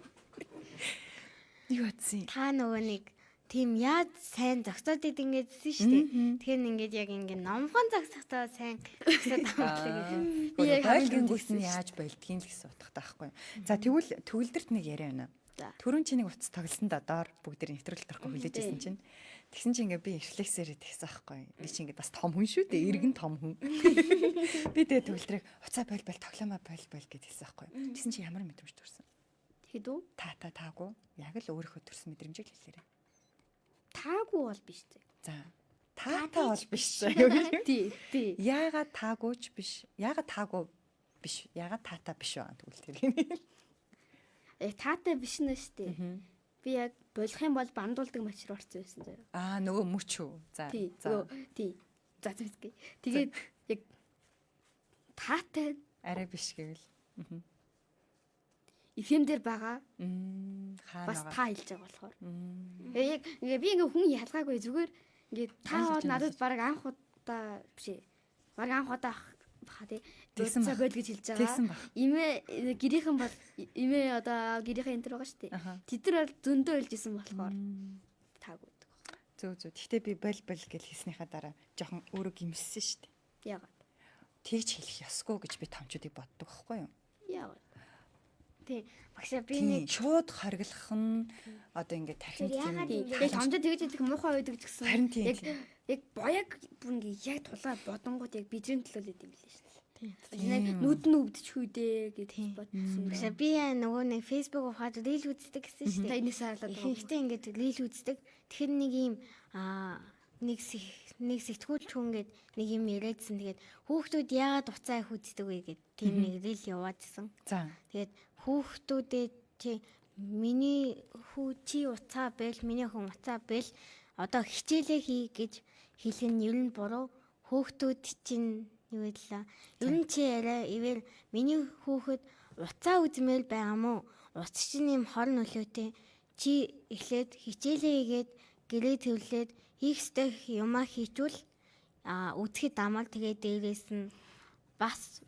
Speaker 2: Юу утсан?
Speaker 4: Та нөгөө нэг тийм яаж сайн зогсоод идэв ингэдсэн шүү дээ. Тэгэхээр ингээд яг ингээд номхон зогсохдоо сайн зогсоод байгаа
Speaker 2: Би яг хамгийн нь яаж болдгийг л гэсэн утгатай байхгүй. За тэгвэл төгөлдөрт нэг яриа байна. Төрөн чи нэг утас тоглосон да доор бүгд нэвтрүүлэлт орохгүй хүлээж ирсэн чинь. Тэгсэн чинь ингээ би рефлексээр идчихсэн байхгүй. Би чи ингээ бас том хүн шүү дээ. Иргэн том хүн. Би тэгээ төгөлдрийг уцаа бойл тоглоомаа бойл гэдээсэн байхгүй. Тэгсэн чи ямар мэдрэмж төрсөн?
Speaker 5: Тэгэд үү?
Speaker 2: Таагүй. Яг л өөрийнхөө төрсөн мэдрэмжийг л хэлээрэй.
Speaker 5: Таагүй бол биш дээ.
Speaker 2: За. Таатай бол биш.
Speaker 5: Тий.
Speaker 2: Яагаад таагүйч биш? Яагаад таагүй биш? Яагаад таатай биш байгаа тэгвэл тэр.
Speaker 5: Яг таатай биш нэ штэ. би яг болох юм бол бандуулдаг матч руу орсон байсан заяа.
Speaker 2: Аа нөгөө мөч үү. За.
Speaker 5: Тий. Тий. За зүгтгий. Тэгээд яг таатай
Speaker 2: Арай биш гэвэл.
Speaker 5: FM дээр байгаа
Speaker 2: Хаана
Speaker 5: бас
Speaker 2: байгаа?
Speaker 5: та хэлж байгаа болохоор. Яг ингээ би ингээ хүн ялгаагүй зүгээр ингээ та бол надад баг анх удаа биш ээ. Баг анх удаа баха тий.
Speaker 2: Тэгсэн
Speaker 5: Цаг
Speaker 2: баг.
Speaker 5: байл гэж хэлж
Speaker 2: Тэгсэн
Speaker 5: байгаа.
Speaker 2: баг.
Speaker 5: Имээ гэрийнхэн бол имээ одоо гэрийнхэн энэ төр байгаа шүү дээ.
Speaker 2: Аха.
Speaker 5: Тэд нар бол зөндөө хэлж исэн болохоор таагүй.
Speaker 2: Зөв. Гэхдээ би бол гэж хэлснийхаа дараа жоохон өөрөө гимссэн шүү дээ.
Speaker 5: Яагаад?
Speaker 2: Тэгж хэлэх ёсгүй гэж би томчуудыг боддог байхгүй юу?
Speaker 5: Яагаад?
Speaker 4: Тий. Багшаа би
Speaker 2: Тийм
Speaker 4: нэг
Speaker 2: шууд харгалах нь одоо ингээд тархинд
Speaker 3: Тэр яагаад
Speaker 2: тийм
Speaker 3: ингэж
Speaker 5: Яг томдоо тэгж идэх муухай байдаг ч гэсэн.
Speaker 2: Харин тийм,
Speaker 5: Яг
Speaker 2: тийм.
Speaker 5: яг боёг бүр ингээ яг тулаа бодонгууд яг бидний төлөө л идэм билээ шүү дээ.
Speaker 2: Тийм.
Speaker 5: Яг нүд нь өвдөж хүйдээ гэж бодсон.
Speaker 4: багшаа би нөгөө нэг фейсбુક ухаад рил үздэг гэсэн шүү
Speaker 5: Та
Speaker 4: дээ.
Speaker 5: энэс хаалаад
Speaker 4: Ихэнхдээ ингээд рил үздэг. Тэгэхээр нэг юм нэг сэтгүүлч хүн гээд нэг юм яриадсан. Тэгээд хүүхдүүд яагаад уцаа их үздэг вэ гэд тийм нэг рил яваадсэн.
Speaker 2: За.
Speaker 4: Тэгээд хүүхдүүдэд чи миний хүү чи уцаа байл, миний хүн уцаа байл одоо хичээлээ хий гэж хэлэх нь ер нь буруу. Хүүхдүүд чинь юу байлаа. Ер нь чи яриа ивэл миний хүүхэд уцаа үзмэл байгаа мó. Уц чинь юм хор нөлөөтэй. Чи эхлээд хичээлээ хийгээд гэрээ төвлээд хийх ёстой юмаа хийчүүл үзэхэд дамал тэгээд дээрээс нь бас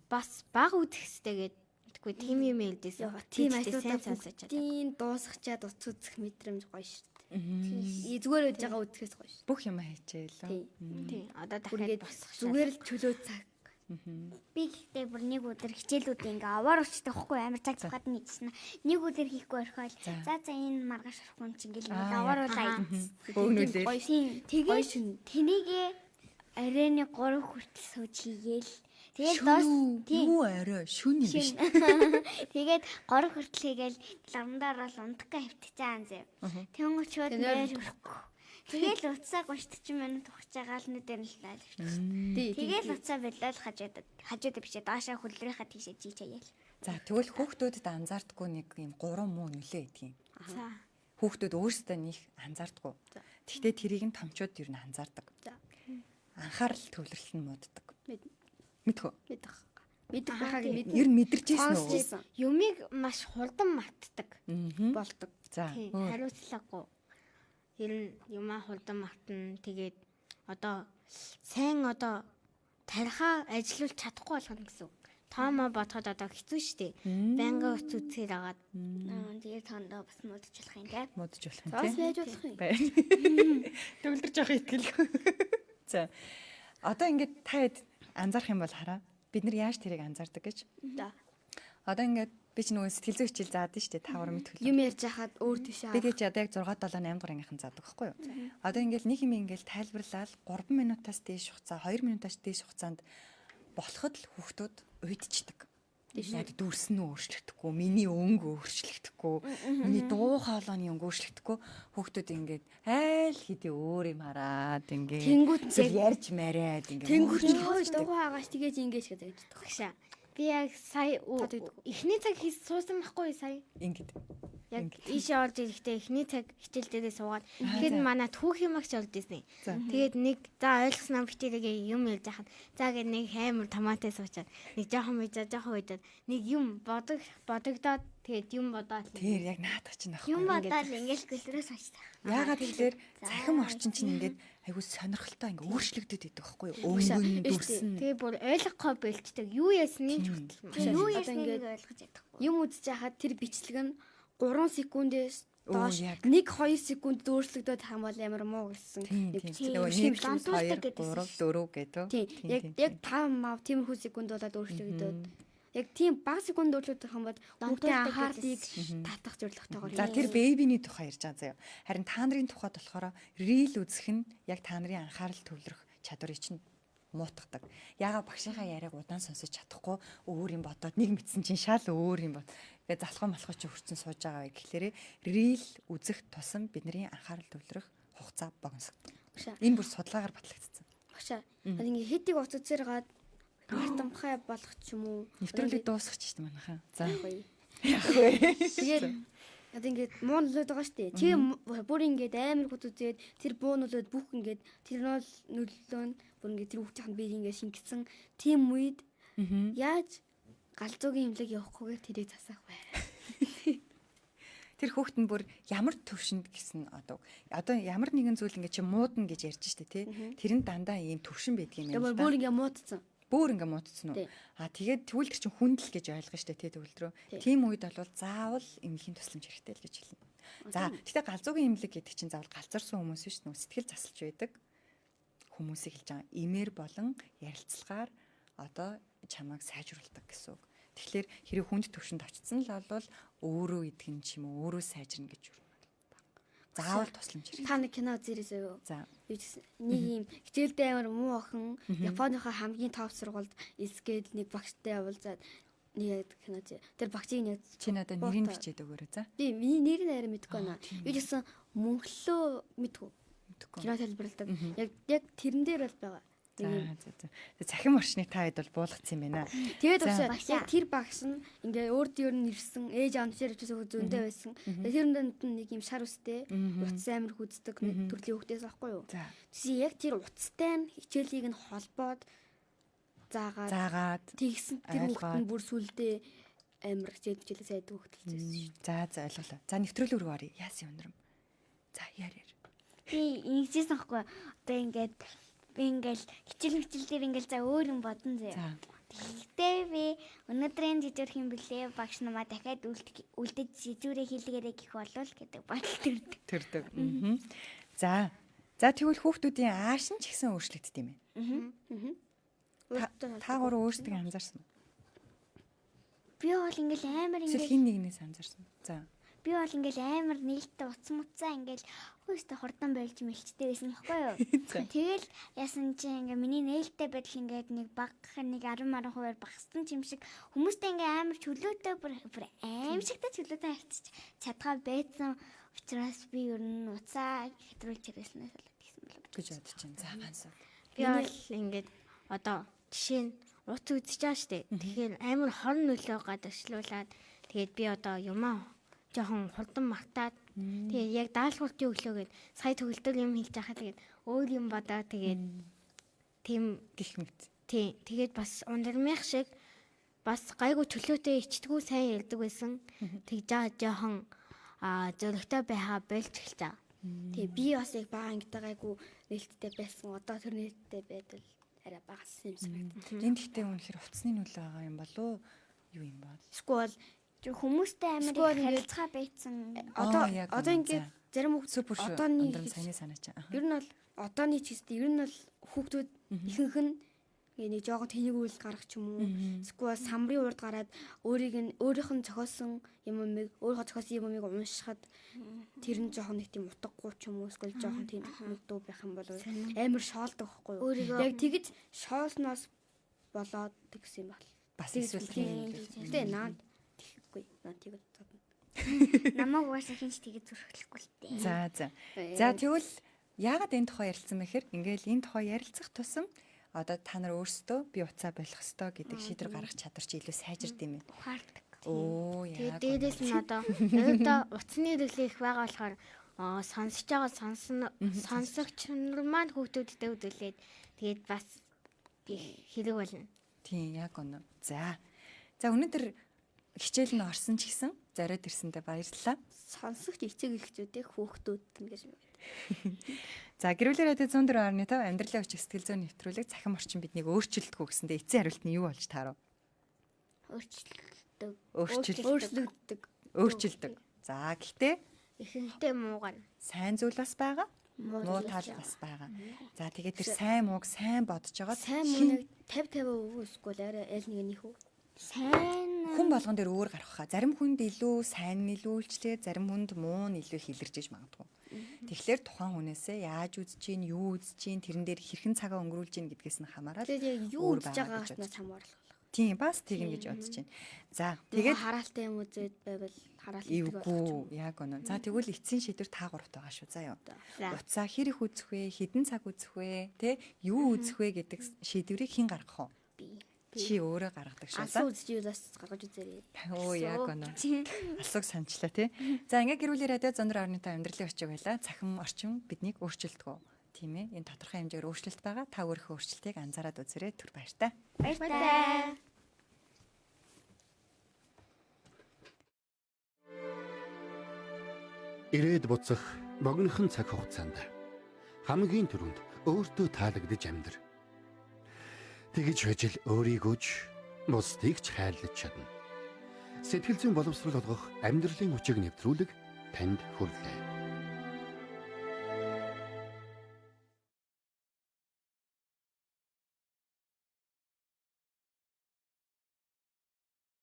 Speaker 4: баг үзэх ёстой гэдэг тэггүй тийм юм хэлдээсэн.
Speaker 5: тийм
Speaker 4: Сайн
Speaker 5: асуудал
Speaker 4: сонсож чадаа.
Speaker 5: бүгдийн дуусгачаад уц үзэх мэдрэмж гоё шүү дээ. Зүгээр үдж байгаа үзэхээс гоё шүү.
Speaker 2: Бүх юм хийчихээ
Speaker 5: Тий.
Speaker 2: лөө.
Speaker 4: Тийм одоо
Speaker 5: Бүр
Speaker 4: дахиад
Speaker 5: ингээд
Speaker 4: босох
Speaker 5: зүгээр л чөлөө цаг.
Speaker 3: Би гэхдээ бүр нэг өдөр хичээлүүд ингээ аваар уучдаг хгүй амар цаг цахад нэгсэн. Нэг өдөр хийхгүй орхиол. За энэ маргааш орох юм чи ингээл авааруулаа.
Speaker 2: Бөөгнүүлээ.
Speaker 5: Гоё
Speaker 3: Тэгээд тэнийгээ арайны 3 хүртэл сууж хийгээл. Тэгээд доос тийм.
Speaker 2: Юу арай шүн юм биш.
Speaker 3: Тэгээд 3 хүртэл хийгээл ламдаар бол унтахгаа хөвтчихээн зэ. Тэнгуучуд нэр өрөхгүй. Тэгэл уцаа 30 минут ухаж байгаа л нүдээр нь лаал. Тэгэл уцаа бэлээл хажууд бишээ даашаа хөлрийнхаа тийшээ чийчээгээл.
Speaker 2: За тэгвэл хүүхдүүдэд анзаардаггүй нэг юм 3 муу нөлөө идэх юм.
Speaker 4: За.
Speaker 2: Хүүхдүүд өөрсдөө нэг анзаардаггүй. Гэхдээ тэрийг нь томчууд ер нь анзаардаг. Анхаарал төвлөрөл нь мууддаг. Мэдхүү.
Speaker 5: Мэдэх байгааг мэднэ.
Speaker 2: Ер нь мэдэрч ирсэн үү?
Speaker 5: Сонсчихсан
Speaker 4: Юмыг маш хурдан мартдаг.
Speaker 5: болдог.
Speaker 2: За.
Speaker 4: Тийм, хариуцлагагүй. Ер нь юмаа хурдан мартна. Тэгээд одоо сайн одоо тархаа ажиллуулж чадахгүй болгоно гэсэн. Тоомоо бодоход одоо хэцүү шттэ. Байнга уц үзээр агаад
Speaker 3: Тэгээд тондоо бас муудаж болох юм те.
Speaker 2: Муудаж болох юм
Speaker 5: Зоос
Speaker 2: тийм.
Speaker 5: байж болох юм.
Speaker 2: Төвлөрж явах итгэл. За. Одоо ингээд та хэд анзаарах юм бол хараа. Бид нар яаж тэрийг анзаардаг гэж.
Speaker 5: За.
Speaker 2: Одоо ингээд би ч нөгөө сэтгэл зүйн хичээл заадаг шүү дээ. 5 мэт хөл.
Speaker 5: Юм ярьж хахад өөр тийшээ.
Speaker 2: Би гэж одоо яг 6 7 8 дугаарынхан заадаг байхгүй юу? Одоо ингээд нэг юм ингээд тайлбарлаад 3 минутаас дээш хугацаа 2 минутаас дээш хугацаанд болоход л хүүхдүүд уйдчихдаг. Яг дүрс нь өөрчлөгдөхгүй, миний өнгө өөрчлөгдөхгүй, миний дуу хоолойны өнгө өөрчлөгдөхгүй, хүүхдүүд ингээд айл хэдий өөр юм хараад ингээд
Speaker 5: Тэнгүүт
Speaker 2: эсвэл ярьж мариад ингээд
Speaker 5: Тэнгүүт дуугүй хаагаач тэгээж ингэж гэж байдаг.
Speaker 4: багшаа. Би яг сая эхний цаг хийс суусан байхгүй сая.
Speaker 2: ингээд
Speaker 4: Яг ийшээ орж ирэхдээ эхний цаг хичээл дээрээ суугаад тэгэхэд манай түүх юмагч орж ирсэн. Тэгээд нэг за ойлгосноо битэрээ юм ярьж хахад за гээд нэг хаймар томатэ суучаад нэг жоохон үйдээд нэг юм бодогдоод тэгээд юм бодоод
Speaker 2: тэр яг наадах чинь ахгүй.
Speaker 3: Юм бодоод ингээл гэлрээс очдаг.
Speaker 2: Яагаад гэвэл цахим орчин чинь ингээд айгуу сонирхолтой ингээд өөрчлөгдөд идэг байхгүй юу? Өнгө дүрс нь.
Speaker 4: тэгээд бүр ойлгохгүй бэлчдэг. Юу ясныг ч хөтөл.
Speaker 3: Юу
Speaker 5: Одоо
Speaker 3: ясныг
Speaker 5: ингээд
Speaker 3: ойлгож чадахгүй.
Speaker 5: юм үзэж хахад тэр бичлэг нь 3 секундээс доош
Speaker 2: яг.
Speaker 5: 1-2 секунд өөрчлөгдөд хам бол амар муу гэсэн.
Speaker 2: Тийм
Speaker 5: нэг
Speaker 2: тийм.
Speaker 5: бичлэг.
Speaker 2: Нөгөө 1
Speaker 3: донтуулдаг
Speaker 2: 2 3 4 гэдэг.
Speaker 5: Тийм. Яг 5 мав тиймэрхүү секунд болоод өөрчлөгдөд. Яг тийм бага секунд өөрчлөгдөх юм бол хүүхдийн анхаарлыг татах зорилготойгоор.
Speaker 2: За тэр бэбиний тухай ярьж байгаа заяа. Харин та нарын тухайд болохоор рил үзэх нь яг та нарын анхаарал төвлөрөх чадварыг чинь муутгадаг. Яагаад багшийнхаа яриаг удаан сонсож чадахгүй өөр юм бодоод нэг мэдсэн чинь шал өөр юм бод. Тэгээ залхуу малхуу чи хөрцөн сууж байгаа вэ гэхлээрээ рил үзэх тусам бидний анхаарал төвлөрөх хугацаа богиносгодог. Энэ бүр судалгаагаар батлагдсан.
Speaker 5: Багшаа. Ингээ хэдийг уц үзээр гаад хартамхай болох ч юм уу.
Speaker 2: Нэвтрүүлэг дуусгач шүү дээ манайхаа. За.
Speaker 5: Яг вэ. Тэгээд Одоо ингээд муу нөлөөд байгаа шүү дээ. Чи бүр ингээд амар хут үзээд тэр буу нөлөөд бүх ингээд тэр нөлөө нь бүр ингээд тэр хүүхдийн би ингээд шингэсэн тийм үед яаж галзуугийн имлэг явахгүйгээр тэрийг засах вэ?
Speaker 2: Тэр хүүхэд нь бүр ямар төвшөнд гэсэн одоо ямар нэгэн зүйл ингээд чи муудна гэж ярьж штэ тий. Тэр нь дандаа ийм төвшин байдаг юм байна.
Speaker 5: Бүр ингээд муудсан.
Speaker 2: Бүр ингээ муудсан уу? Тэгээд тэгвэл тэр чинь хүндэл гэж ойлгоно штэ тий төвлөрөө. Тийм үед бол заавал эмнэлгийн тусламж хэрэгтэй л гэж хэлнэ. За гэхдээ галзуугийн эмнэлэг гэдэг чинь заавал галзарсан хүмүүс биш нүү сэтгэл засалж байдаг хүмүүсийг хэлж байгаа. Имээр болон ярилцлагаар одоо чамайг сайжруулдаг гэсэн үг. Тэгэхээр хэрэг хүнд төвшөнд очсон л бол өөрөө идэх ч юм уу өөрөө сайжирна гэж юу. Заавал тусламж хэрэгтэй.
Speaker 5: Та нэг кино зэрэгсэй юу?
Speaker 2: За.
Speaker 5: Нэг юм хичээлдээ амар муу охин Японыхоо хамгийн топ сургуульд эсгээд нэг багштай явуулзаад нэг кино зэ. Тэр багчийг нэг
Speaker 2: чи надад нэрийг бичээд өгөөрэй за.
Speaker 5: Би миний нэрийг арай мэдэхгүй байна. Юу гэсэн мөнхлөө мэдгүй. Кино тайлбарладаг. Яг тэрэн дээр бол байгаа.
Speaker 2: За. Цахим орчныг та хэд бол буулгацсан юм байна.
Speaker 5: Тэгээд яг тэр багш нь ингээ өөр нь ирсэн ээж аав дээр ч зөндөө байсан. Тэгээд тэр нэг юм шар үстэй утас амир хүздэг төрлийн хүүхдээс аахгүй юу. Тэгсэн яг тэр утастай нь хичээлийг нь холбоод заагаад тэгсэн тэр хүүхд нь бүр сүлдээ амир хичээлээ сайд хүүхдэлжсэн шүү.
Speaker 2: За ойлголоо. За нэвтрүүлэг рүү оръё. Яасан өндрөм. За яар.
Speaker 3: Би ингэжсэн байхгүй. Одоо ингээд би ингээл хичээл дээр ингээл за өөр юм бодон заяа. Тэгтээ би өнөөдрийн жижигхэн юм блэ багш намаа дахиад үлдэж жижигрээ хийлгээрэй гэх болов гэдэг бодол
Speaker 2: төрдөг. За тэгвэл хүүхдүүдийн ааш нь ч ихсэн өөрчлөгддөг юм байна. Та гурав өөрсдөө анзаарсан уу?
Speaker 3: Би бол ингээл амар ингээл
Speaker 2: хин нэгнээс анзаарсан. За
Speaker 3: би бол ингээл амар нээлттэй уцмуцаа ингээл хөөстэй хурдан болж мэлчтэй байсан байхгүй юу. Тэгэл яасан чи ингээ миний нээлттэй байдал ингээд нэг багах нэг 10% багассан юм шиг хүмүүстэй ингээ амар чөлөөтэй бүр аимшигтай чөлөөтэй харьцаж чадгаа байсан учраас би ер нь уцаа хэтрүүлж хэрэгснээс л гэсэн болов
Speaker 2: гэж бодож байна. За ганцаа.
Speaker 4: Би бол ингээд одоо жишээ нь утас үзэж байгаа штэ. Тэгэхээр амар хорн нөлөө гадагшлуулаад тэгээд би одоо юмаа жоохон хурдан магтаад тэгээд яг даалгаврын өглөөгээд сая төгөлдөр юм хийж байхад тэгээд өөр юм бодоо тэгээд тийм
Speaker 2: гих мэт.
Speaker 4: Тийм тэгээд бас ундрмих шиг бас гайгүй чөлөөтэй ичдэггүй сайн ярьдаг байсан. Тэгж жоохон зөрөгтэй байхаа болж эхэлж байгаа.
Speaker 5: Тэгээ би бас яг бага ангитай гайгүй нээлттэй байсан. Одоо тэр нээлттэй байдал арай багассан юм санагдав.
Speaker 2: Энд гэхдээ үнэхээр утасны нөлөө байгаа юм болов юу юм бол?
Speaker 5: Сквал
Speaker 3: хүмүүстэй амар харилцаа байцсан.
Speaker 5: Одоо ингээд зарим
Speaker 2: хүүхдүүд
Speaker 5: одооний
Speaker 2: сайн санаач.
Speaker 5: Ер нь бол одооний чистэй ер нь бол хүүхдүүд ихэнх нь нэг жоохон тэнийг үйл гаргах ч юм уу. Эсвэл самрын урд гараад өөрийнх нь зохиосон юмыг уншихад тэр нь жоохон нэг тийм утгагүй ч юм уу. Эсвэл жоохон тийм дуу байх юм бол амар шоолдог байхгүй юу. Яг тэгж шоолсноос болоод гэсэн юм бол.
Speaker 2: Бас эсвэл
Speaker 5: тэгтээ наад тэгэхгүй наад тэгэж бодно.
Speaker 3: Намайг угаасаа хинч тэгээд зүрхлэхгүй л дээ.
Speaker 2: За тэгвэл яагаад энэ тухай ярилцсан бэхээр ингээл энэ тухай ярилцах тусам одоо та нар өөрсдөө би уцаа болох ёстой гэдэг шийдвэр гаргах чадвар чи илүү сайжирд юм байна.
Speaker 3: Ухаардаг.
Speaker 2: Тэгээд
Speaker 4: дээрээс нь одоо өөртөө утасны хэрэглээ их байгаа болохоор сонсож байгаа сонсогч нар маань хүүхдүүдтэй үзүүлээд тэгээд бас хэрэг болно.
Speaker 2: Тийм яг үнэ. За өнөөдөр хичээл нь орсон ч гэсэн зориод ирсэндээ баярлалаа.
Speaker 5: Сонсогч эцэг эхчүүдээ хүүхдүүд гэж юм байна.
Speaker 2: За гэрүүлэр радио 104.5 амьдралын өч сэтгэл зүйн нэвтрүүлэг цахим орчин биднийг өөрчилдөггүй гэсэндээ эцсийн хариулт нь юу болж таарав? Өөрчилдөг. За гэхдээ
Speaker 4: ихэнхдээ муугар.
Speaker 2: Сайн зүйл бас байгаа. Муу тал бас байгаа. За тэгээд тэр сайн мууг сайн бодож байгаа.
Speaker 5: Сайн мууныг 50-50 өгөөсгүй арай аль нэг нэх үү?
Speaker 3: Сайн
Speaker 2: хүн болгон дээр өөр гарах хаа. Зарим хүнд илүү сайн нь илүү үйлчлээ, зарим хүнд муу нь илүү хилэрж иж магадгүй. Тэгэхээр тухайн хүнээсээ яаж үзэж гин, юу үзэж гин, тэрэн дээр хэрхэн цагаа өнгөрүүлж гин гэдгээс нь хамаарал.
Speaker 5: Тэгээд юу үзэж байгаагаас хамаарал.
Speaker 2: Тийм бас тэгнэ гэж бодож байна. За тэгээд
Speaker 5: хараалтай юм үзээд байвал хараалтай
Speaker 2: юу яг үнэ. За тэгвэл эцсийн шийдвэр та гуравт байгаа шүү заа юу. Уцаа хэр их үзэх вэ, хэдэн цаг үзэх вэ, тэ юу үзэх вэ гэдэг шийдвэрийг хэн гаргах вэ? Чи өөрөө гаргадаг шүү
Speaker 5: Алсан
Speaker 2: да.
Speaker 5: үзэж юу бас гаргаж үзээрэй.
Speaker 2: Оо яг оноо. Алсууг санчлаа тий. За ингээ гэр бүлийн радио 104.5 амьдралын өчиг байла. Цахим орчин биднийг өөрчилдөг. Тийм ээ. Энэ тодорхой хэмжээгээр өөрчлөлт байгаа. Та өөрийнхөө өөрчлөлтийг анзаараад үзээрэй. Түр баяртай.
Speaker 3: Баярлалаа.
Speaker 6: Ирээд буцах богинохон цаг хугацаанд хамгийн түрүүнд өөртөө таалагдж амьдар. Тэгж байж л өөрийгөө ч бусдыг ч хайрлаж чадна. Сэтгэл зүйн боловсрол олгох амьдралын хүчийг нэвтрүүлэг танд хүрлээ.